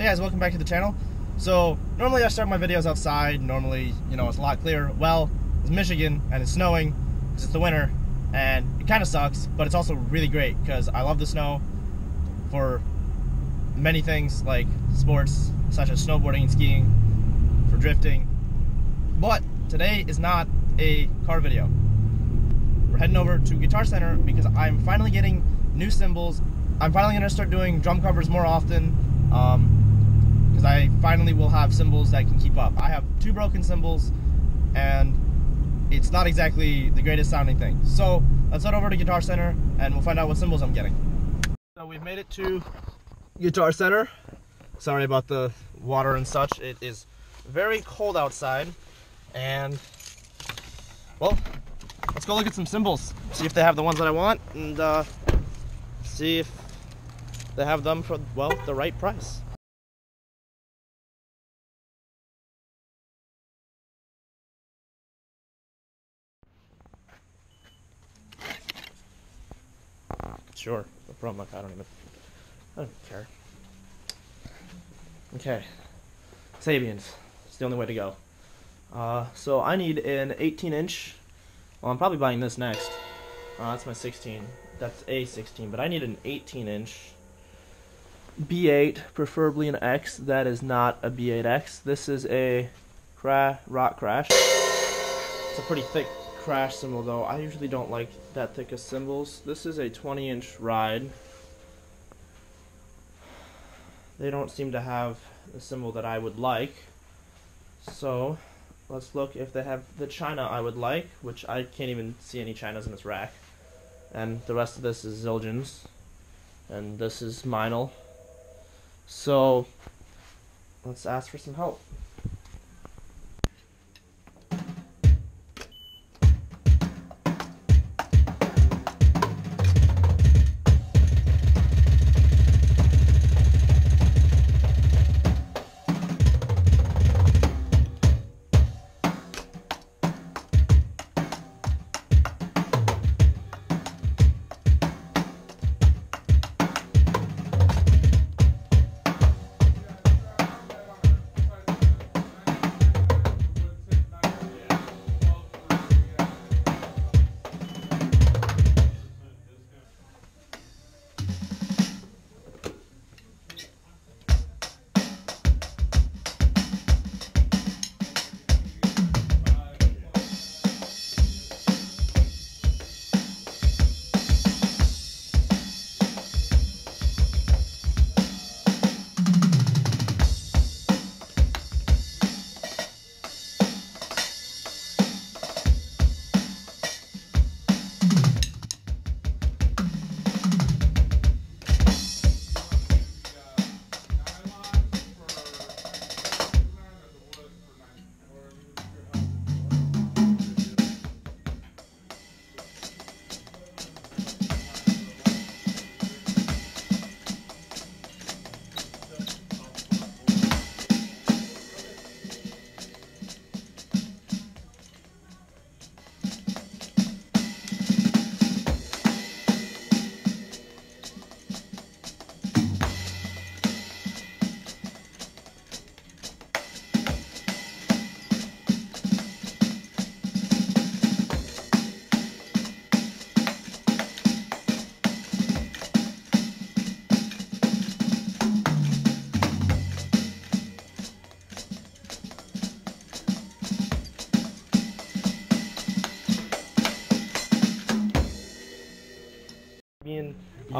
Hey guys, welcome back to the channel. So normally I start my videos outside. Normally, you know, it's a lot clearer. Well, it's Michigan and it's snowing because it's the winter, and it kind of sucks, but it's also really great because I love the snow for many things like sports such as snowboarding and skiing, for drifting. But today is not a car video. We're heading over to Guitar Center because I'm finally getting new cymbals. I'm finally going to start doing drum covers more often. Because I finally will have cymbals that can keep up. I have 2 broken cymbals, and it's not exactly the greatest sounding thing. So let's head over to Guitar Center, and we'll find out what cymbals I'm getting. So we've made it to Guitar Center. Sorry about the water and such. It is very cold outside, and well, let's go look at some cymbals. See if they have the ones that I want, and see if they have them for, well, the right price. Sure, no problem. I don't care. Okay, Sabians. It's the only way to go. So I need an 18-inch. Well, I'm probably buying this next. That's my 16. That's a 16, but I need an 18-inch B8, preferably an X. That is not a B8X. This is a Rock Crash. It's a pretty thick crash cymbal, though. I usually don't like that thick of cymbals. This is a 20-inch ride. They don't seem to have the cymbal that I would like. So let's look if they have the China I would like, which I can't even see any Chinas in this rack. And the rest of this is Zildjians. And this is Meinl. So let's ask for some help.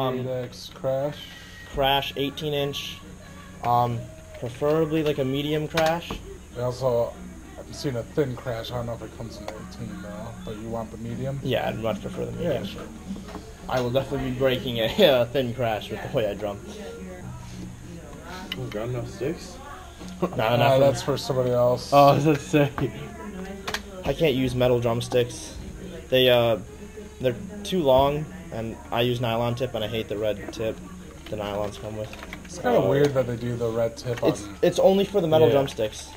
B8X Crash 18-inch, preferably like a medium crash. Also, I've seen a thin crash. I don't know if it comes in 18 though, but you want the medium? Yeah, I'd much prefer the medium. Yeah, sure. I will definitely be breaking a thin crash with the way I drum. Got enough sticks? No, that's for somebody else. Oh, I was about to say. I can't use metal drumsticks. They're too long, and I use nylon tip, and I hate the red tip the nylons come with. It's kind of weird that they do the red tip on. It's only for the metal drumsticks.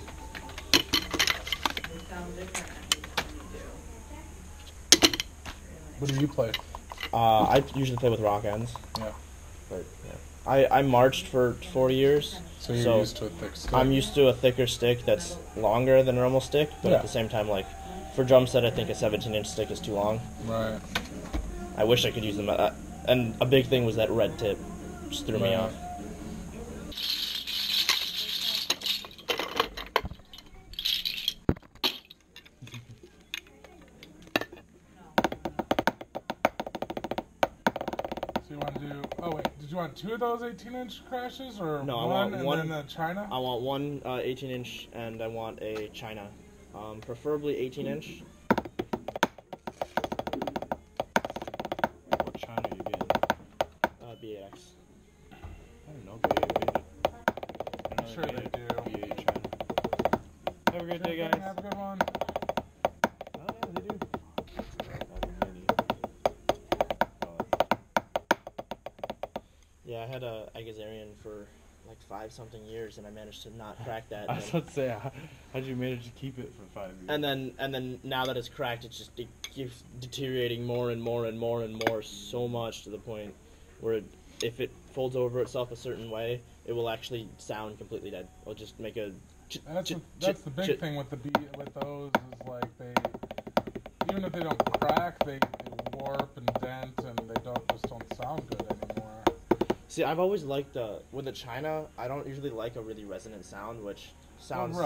What do you play? I usually play with rock ends. Yeah. But yeah. I marched for 4 years. So you're used to a thick stick. I'm used to a thicker stick that's longer than a normal stick, but at the same time, like, for drum set, I think a 17-inch stick is too long. Right. I wish I could use them. And a big thing was that red tip. Just threw me off. So you want to do... Oh, wait. Did you want 2 of those 18-inch crashes? Or no, I one want one, and then a China? I want one 18-inch, and I want a China. Preferably 18-inch. What China are you getting? B8X. I don't know, B8. I'm sure they do. B8 China. Have a great day, guys. Have a good one. Oh, yeah, they do. Yeah, I had a Agazarian for like 5-something years, and I managed to not crack that. I was about to say, how'd you manage to keep it for 5 years? And then now that it's cracked, it keeps deteriorating more and more and more and more, so much to the point where if it folds over itself a certain way, it will actually sound completely dead. It'll just make a. That's the big thing with with those is like even if they don't crack, they warp and dent, and they just don't sound good anymore. See, I've always liked with the China, I don't usually like a really resonant sound, which sounds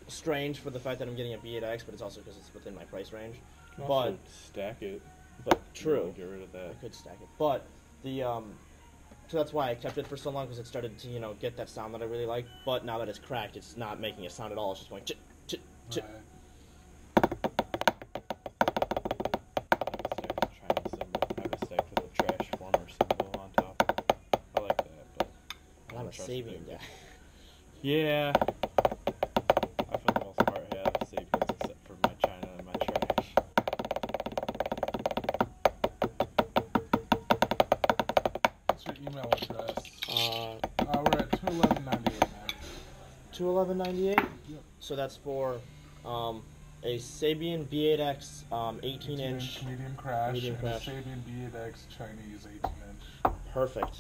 strange for the fact that I'm getting a B8X, but it's also because it's within my price range. You can also stack it. But true. Get rid of that. I could stack it, but so that's why I kept it for so long, because it started to get that sound that I really like. But now that it's cracked, it's not making a sound at all. It's just going chit chit chit. Sabian guy. Yeah. I for the most part have Sabians except for my China and my trash. What's your email address? We're at 21198 now. 21198? Yep. So that's for a Sabian B8X 18-inch medium crash, medium and crash. a Sabian B8X Chinese 18-inch. Perfect.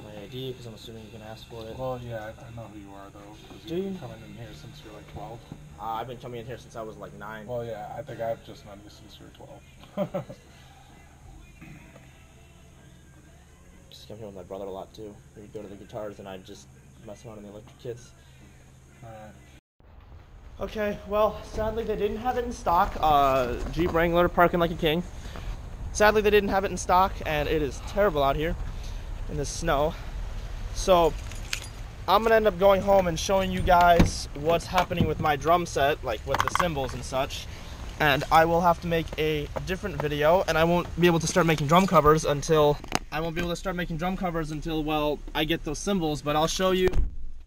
My ID, because I'm assuming you can ask for it. Well, yeah, I know who you are, though. Do you? You've been coming in here since you're like 12. I've been coming in here since I was like 9. Well, yeah, I think I've just known you since you were 12. Just come here with my brother a lot, too. We'd go to the guitars, and I'd just mess around in the electric kits. Alright. Okay, well, sadly they didn't have it in stock. Jeep Wrangler parking like a king. Sadly they didn't have it in stock, and it is terrible out here in the snow. So I'm gonna end up going home and showing you guys what's happening with my drum set, like with the cymbals and such. And I will have to make a different video, and I won't be able to start making drum covers until well, I get those cymbals. But I'll show you,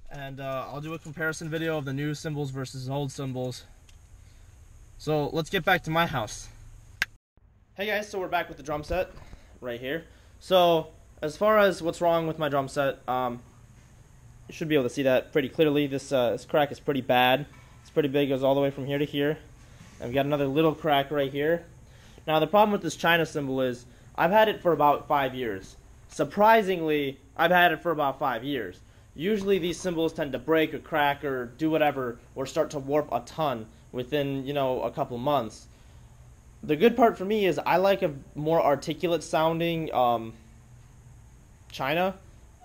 and I'll do a comparison video of the new cymbals versus old cymbals. So let's get back to my house. Hey guys, so we're back with the drum set right here. So as far as what's wrong with my drum set, you should be able to see that pretty clearly. This crack is pretty bad. It's pretty big. It goes all the way from here to here. And we got another little crack right here. Now the problem with this China cymbal is I've had it for about 5 years. Surprisingly, I've had it for about 5 years. Usually these cymbals tend to break or crack or do whatever, or start to warp a ton within, a couple months. The good part for me is I like a more articulate sounding China,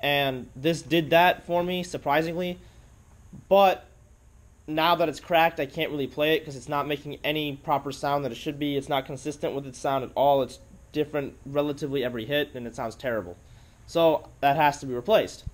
and this did that for me, surprisingly. But now that it's cracked, I can't really play it because it's not making any proper sound that it should be. It's not consistent with its sound at all. It's different relatively every hit, and it sounds terrible. So that has to be replaced.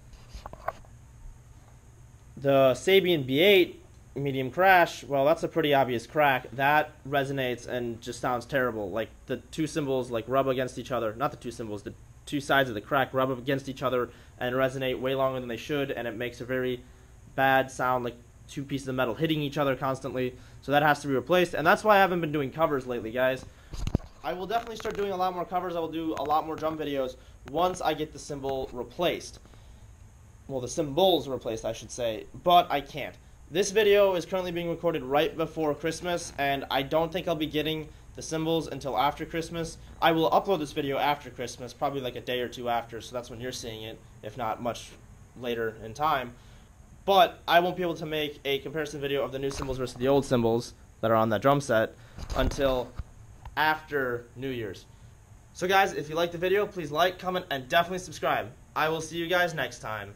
The Sabian B8 medium crash, well, that's a pretty obvious crack. That resonates and just sounds terrible. Like the two cymbals like rub against each other. Not the two cymbals, the two sides of the crack rub up against each other and resonate way longer than they should, and it makes a very bad sound, like two pieces of metal hitting each other constantly. So that has to be replaced, and that's why I haven't been doing covers lately, guys. I will definitely start doing a lot more covers. I will do a lot more drum videos once I get the cymbal replaced. Well, the cymbals replaced, I should say, but I can't. This video is currently being recorded right before Christmas, and I don't think I'll be getting the cymbals until after Christmas. I will upload this video after Christmas, probably like a day or two after, so that's when you're seeing it, if not much later in time. But I won't be able to make a comparison video of the new cymbals versus the old cymbals that are on that drum set until after New Year's. So guys, if you liked the video, please like, comment, and definitely subscribe. I will see you guys next time.